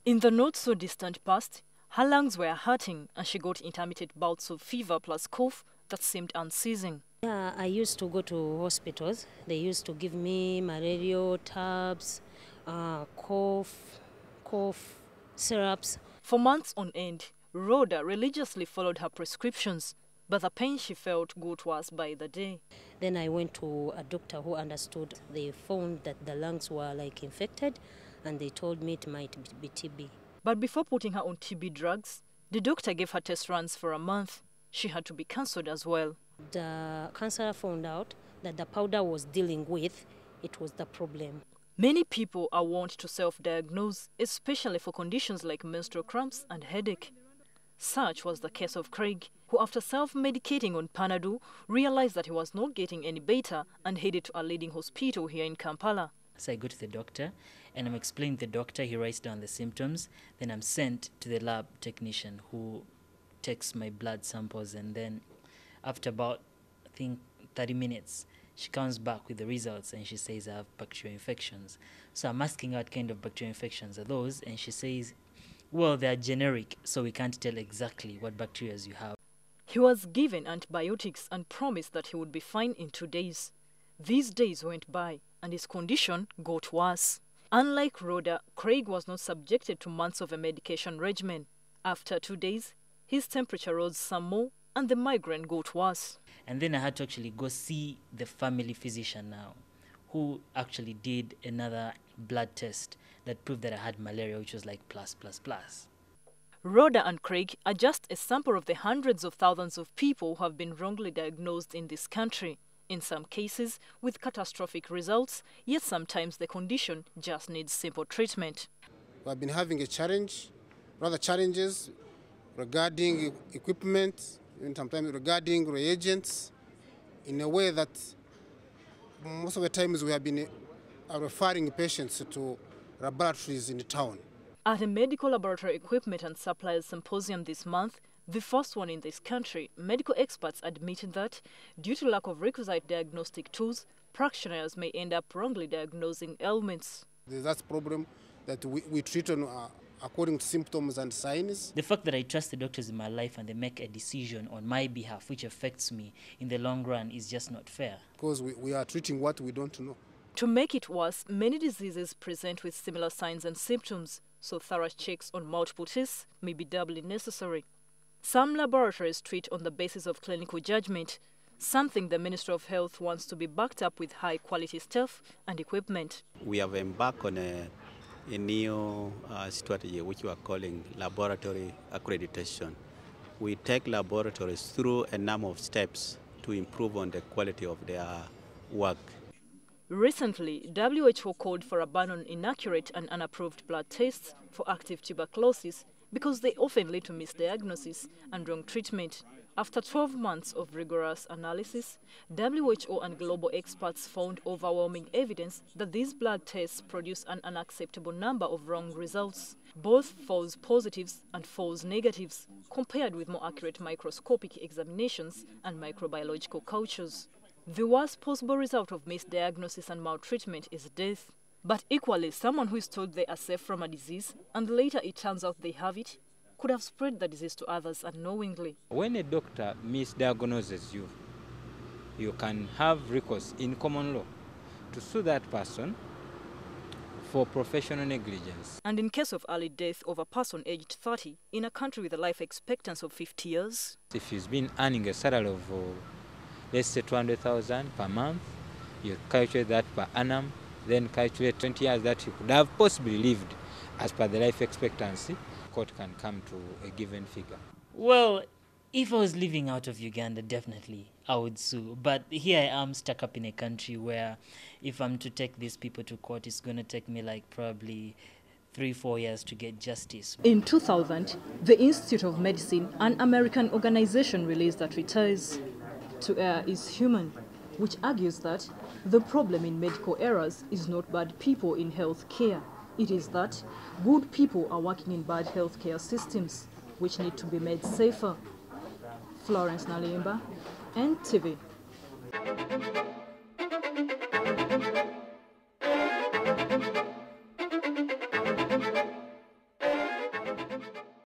In the not-so-distant past, her lungs were hurting and she got intermittent bouts of fever plus cough that seemed unceasing. Yeah, I used to go to hospitals. They used to give me malaria tabs, cough syrups. For months on end, Rhoda religiously followed her prescriptions, but the pain she felt got worse by the day. Then I went to a doctor who understood. They found that the lungs were infected, and they told me it might be TB. But before putting her on TB drugs, the doctor gave her test runs for a month. She had to be cancelled as well. The counselor found out that the powder was dealing with, it was the problem. Many people are wont to self-diagnose, especially for conditions like menstrual cramps and headache. Such was the case of Craig, who after self-medicating on Panadol, realized that he was not getting any better and headed to a leading hospital here in Kampala. So I go to the doctor and I'm explaining to the doctor, he writes down the symptoms, then I'm sent to the lab technician who takes my blood samples, and then after about, I think, 30 minutes, she comes back with the results and she says I have bacterial infections. So I'm asking her what kind of bacterial infections are those, and she says, well, they're generic, so we can't tell exactly what bacteria you have. He was given antibiotics and promised that he would be fine in 2 days. These days went by and his condition got worse. Unlike Rhoda, Craig was not subjected to months of a medication regimen. After 2 days, his temperature rose some more and the migraine got worse. And then I had to actually go see the family physician now, who actually did another blood test that proved that I had malaria, which was like plus. Rhoda and Craig are just a sample of the hundreds of thousands of people who have been wrongly diagnosed in this country. In some cases, with catastrophic results, yet sometimes the condition just needs simple treatment. We have been having challenges regarding equipment, and sometimes regarding reagents, in a way that most of the times we have been referring patients to laboratories in the town. At a medical laboratory equipment and supplies symposium this month, the first one in this country, medical experts admitted that, due to lack of requisite diagnostic tools, practitioners may end up wrongly diagnosing ailments. There's that problem that we treat on according to symptoms and signs. The fact that I trust the doctors in my life and they make a decision on my behalf which affects me in the long run is just not fair. Because we are treating what we don't know. To make it worse, many diseases present with similar signs and symptoms, so thorough checks on multiple tests may be doubly necessary. Some laboratories treat on the basis of clinical judgment, something the Ministry of Health wants to be backed up with high-quality staff and equipment. We have embarked on a new strategy which we are calling laboratory accreditation. We take laboratories through a number of steps to improve on the quality of their work. Recently, WHO called for a ban on inaccurate and unapproved blood tests for active tuberculosis because they often lead to misdiagnosis and wrong treatment. After 12 months of rigorous analysis, WHO and global experts found overwhelming evidence that these blood tests produce an unacceptable number of wrong results, both false positives and false negatives, compared with more accurate microscopic examinations and microbiological cultures. The worst possible result of misdiagnosis and maltreatment is death. But equally, someone who is told they are safe from a disease and later it turns out they have it, could have spread the disease to others unknowingly. When a doctor misdiagnoses you, you can have recourse in common law to sue that person for professional negligence. And in case of early death of a person aged 30 in a country with a life expectancy of 50 years. If he's been earning a salary of, let's say, 200,000 per month, you calculate that per annum, then calculate 20 years that he could have possibly lived as per the life expectancy. Court can come to a given figure. Well, if I was living out of Uganda, definitely I would sue. But here I am stuck up in a country where if I'm to take these people to court, it's going to take me like probably 3-4 years to get justice. In 2000, the Institute of Medicine, an American organization, released a treatise, To Err is Human, which argues that the problem in medical errors is not bad people in health care. It is that good people are working in bad healthcare systems, which need to be made safer. Florence Nalimba, NTV.